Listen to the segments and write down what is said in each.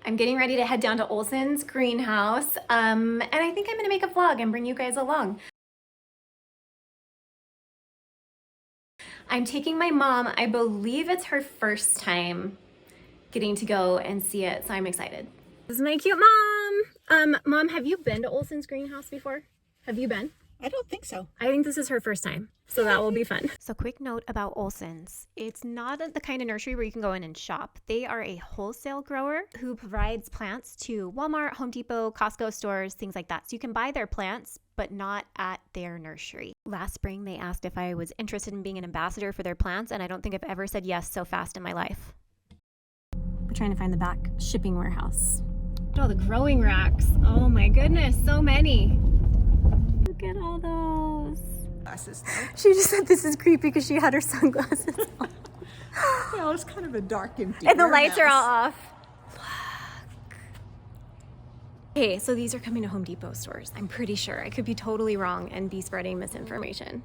I'm getting ready to head down to Olson's greenhouse, and I think I'm gonna make a vlog and bring you guys along. I'm taking my mom. I believe it's her first time getting to go and see it, so I'm excited. This is my cute mom. Mom, have you been to Olson's greenhouse before? Have you been? I don't think so. I think this is her first time, so that will be fun. So quick note about Olson's. It's not the kind of nursery where you can go in and shop. They are a wholesale grower who provides plants to Walmart, Home Depot, Costco stores, things like that. So you can buy their plants, but not at their nursery. Last spring, they asked if I was interested in being an ambassador for their plants, and I don't think I've ever said yes so fast in my life. We're trying to find the back shipping warehouse. Look at all the growing racks. Oh my goodness, so many. Look at all those. Glasses. She just said this is creepy because she had her sunglasses on. Well, it's kind of a dark, empty And the lights are all warehouse. off. Look. Okay, so these are coming to Home Depot stores. I'm pretty sure. I could be totally wrong and be spreading misinformation.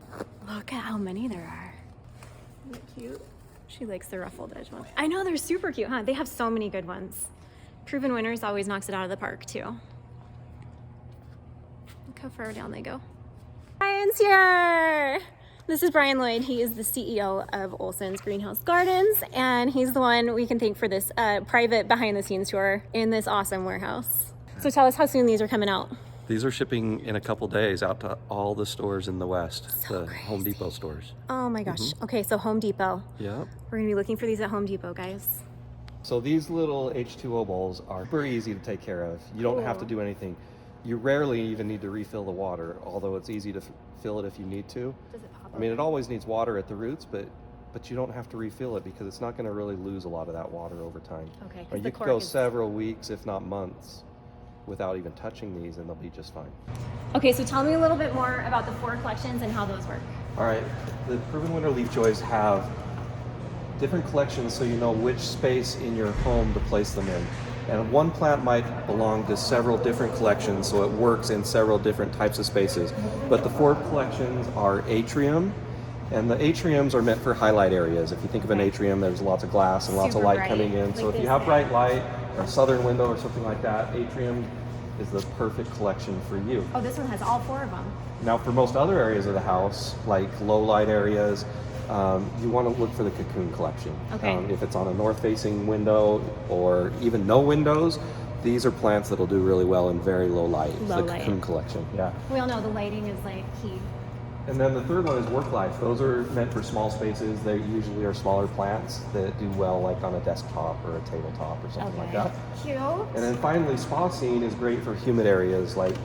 Look at how many there are. Isn't that cute? She likes the ruffled edge one. I know, they're super cute, huh? They have so many good ones. Proven Winners always knocks it out of the park, too. Look how far down they go. Brian's here! This is Brian Lloyd. He is the CEO of Olson's Greenhouse Gardens, and he's the one we can thank for this private behind-the-scenes tour in this awesome warehouse. So tell us how soon these are coming out. These are shipping in a couple days out to all the stores in the West, So the crazy. Home Depot stores. Oh my gosh. Okay, so Home Depot. Yep. We're gonna be looking for these at Home Depot, guys. So these little H2O bowls are very easy to take care of. You don't have to Cool. do anything. You rarely even need to refill the water, although it's easy to fill it if you need to. Does it pop I mean, it always needs water at the roots, but you don't have to refill it because it's not going to really lose a lot of that water over time. Okay, 'cause Or the you could cork go is- several weeks, if not months, without even touching these, and they'll be just fine. Okay, so tell me a little bit more about the 4 collections and how those work. All right, the Proven Winner Leaf Joys have different collections so you know which space in your home to place them in. And one plant might belong to several different collections, so it works in several different types of spaces. But the 4 collections are atrium, and the atriums are meant for highlight areas. If you think of an atrium, there's lots of glass and lots of Super light bright, coming in. So like if you this have guy. bright light or a southern window or something like that, atrium is the perfect collection for you. Oh, this one has all 4 of them. Now, for most other areas of the house, like low light areas, you want to look for the cocoon collection. Okay. If it's on a north-facing window or even no windows, these are plants that'll do really well in very low light. Low the light. cocoon collection, yeah. We all know the lighting is like key. And then the third one is work life. Those are meant for small spaces. They usually are smaller plants that do well like on a desktop or a tabletop or something like that. Cute. And then finally, spa scene is great for humid areas like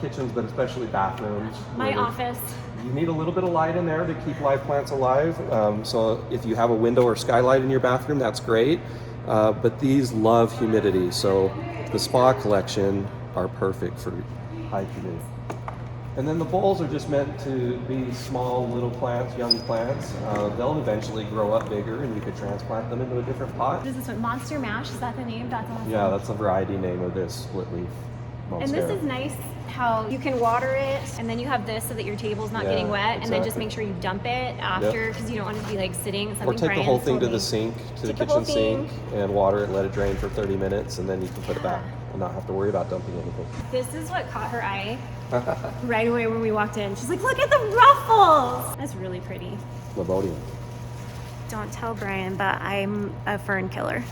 kitchens, but especially bathrooms. My where office. You need a little bit of light in there to keep live plants alive. So if you have a window or skylight in your bathroom, that's great. But these love humidity. So the spa collection are perfect for high humidity. And then the bowls are just meant to be small little plants, young plants. They'll eventually grow up bigger and you could transplant them into a different pot. What is this one? Monster Mash? Is that the name? That's awesome. Yeah, that's a variety name of this split leaf And monstera. this is nice how you can water it and then you have this so that your table's not getting wet, and then just exactly. make sure you dump it after because you don't want it to be like sitting. Or take the whole thing to the sink, to the Take the whole kitchen sink, and water it, let it drain for 30 minutes, and then you can put it back and not have to worry about dumping anything. This is what caught her eye right away when we walked in. She's like, look at the ruffles! That's really pretty. Labodium. Don't tell Brian, but I'm a fern killer.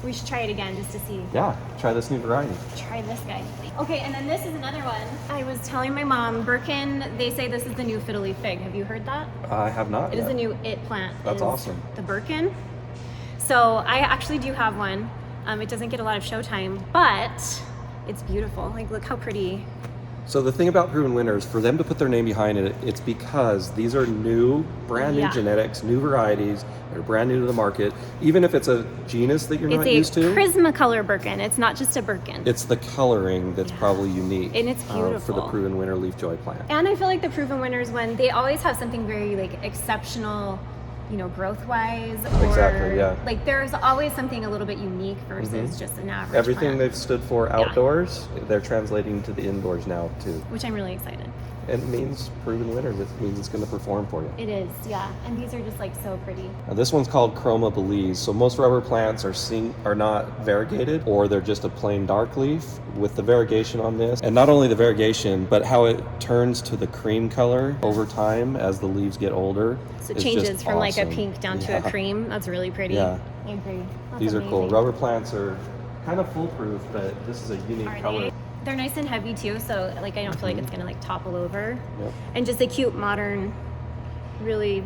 We should try it again just to see. Yeah, try this new variety. Try this guy. Okay, and then this is another one. I was telling my mom, Birkin, they say this is the new fiddle leaf fig. Have you heard that? I have not It is yet. the new it plant. That's is awesome. The Birkin. So I actually do have one. It doesn't get a lot of showtime, but it's beautiful. Like, look how pretty. So the thing about Proven Winners, for them to put their name behind it, it's because these are new, brand new Yeah. genetics, new varieties that are brand new to the market. Even if it's a genus that you're It's not a used to, Prismacolor Birkin. It's not just a Birkin. it's the coloring that's probably unique. And it's for the beautiful. Proven Winner Leaf Joy plant. And I feel like the Proven Winners one, they always have something very like exceptional, you know, growth-wise. Or, Exactly, yeah. Like there's always something a little bit unique versus just an average Everything plant, they've stood for outdoors, they're translating to the indoors now too. which I'm really excited. and it means proven winner. It means it's going to perform for you. It is, yeah. And these are just like so pretty. Now, this one's called Chroma Belize. So most rubber plants are not variegated, or they're just a plain dark leaf. With the variegation on this, and not only the variegation, but how it turns to the cream color over time as the leaves get older. So it changes from like a awesome. pink down to a cream. That's really pretty. Yeah. I agree. That's These are cool. amazing. Rubber plants are kind of foolproof, but this is a unique color. They're nice and heavy too, so like I don't feel like it's gonna like topple over. Yep. And just a cute, modern, really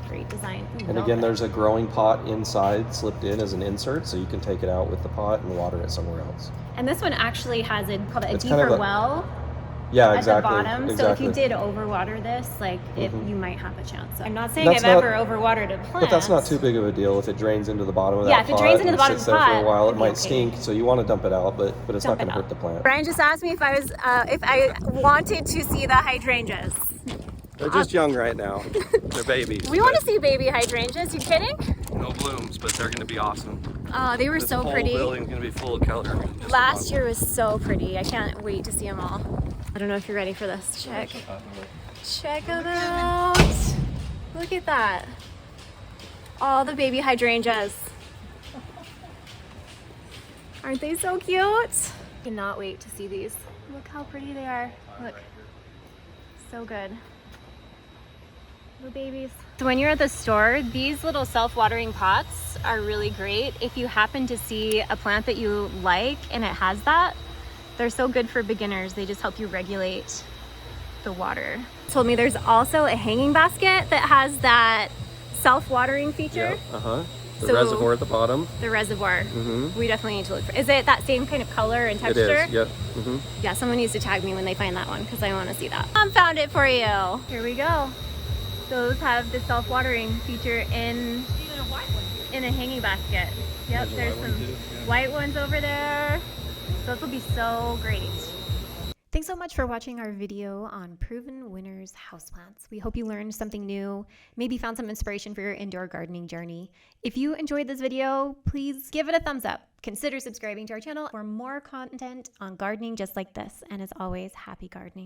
great design. And again, there's a growing pot inside slipped in as an insert, so you can take it out with the pot and water it somewhere else. And this one actually has a It's deeper kind of well Yeah, at exactly. the bottom. Exactly. So if you did overwater this, like you might have a chance. I'm not saying That's I've not- ever overwatered a plant. But that's not too big of a deal if it drains into the bottom of that Yeah, pot. if it drains into the and bottom sits of the there for pot, a while, it it'd be might okay. stink. So you want to dump it out, but it's not Dump going it to hurt out. the plant. Brian just asked me if I wanted to see the hydrangeas. They're just young right now. They're babies. We want to see baby hydrangeas. You kidding? No blooms, but they're going to be awesome. Oh, they were This so whole pretty. building's going to be full of color. Last year was so pretty. I can't wait to see them all. I don't know if you're ready for this. Check it out. Look at that. All the baby hydrangeas. Aren't they so cute? I cannot wait to see these. Look how pretty they are. Look. So good. Little babies. So when you're at the store, these little self-watering pots are really great. If you happen to see a plant that you like and it has that, they're so good for beginners. They just help you regulate the water. Told me there's also a hanging basket that has that self-watering feature. Yeah, The So- reservoir at the bottom. The reservoir. Mm-hmm. We definitely need to look for. Is it that same kind of color and It texture? is, yep. Mm-hmm. Yeah, someone needs to tag me when they find that one because I want to see that. Found it for you. Here we go. Those have the self-watering feature in a hanging basket. Yep, there's some white ones over there. Those will be so great. Thanks so much for watching our video on Proven Winners houseplants. We hope you learned something new, maybe found some inspiration for your indoor gardening journey. If you enjoyed this video, please give it a thumbs up. Consider subscribing to our channel for more content on gardening just like this. And as always, happy gardening.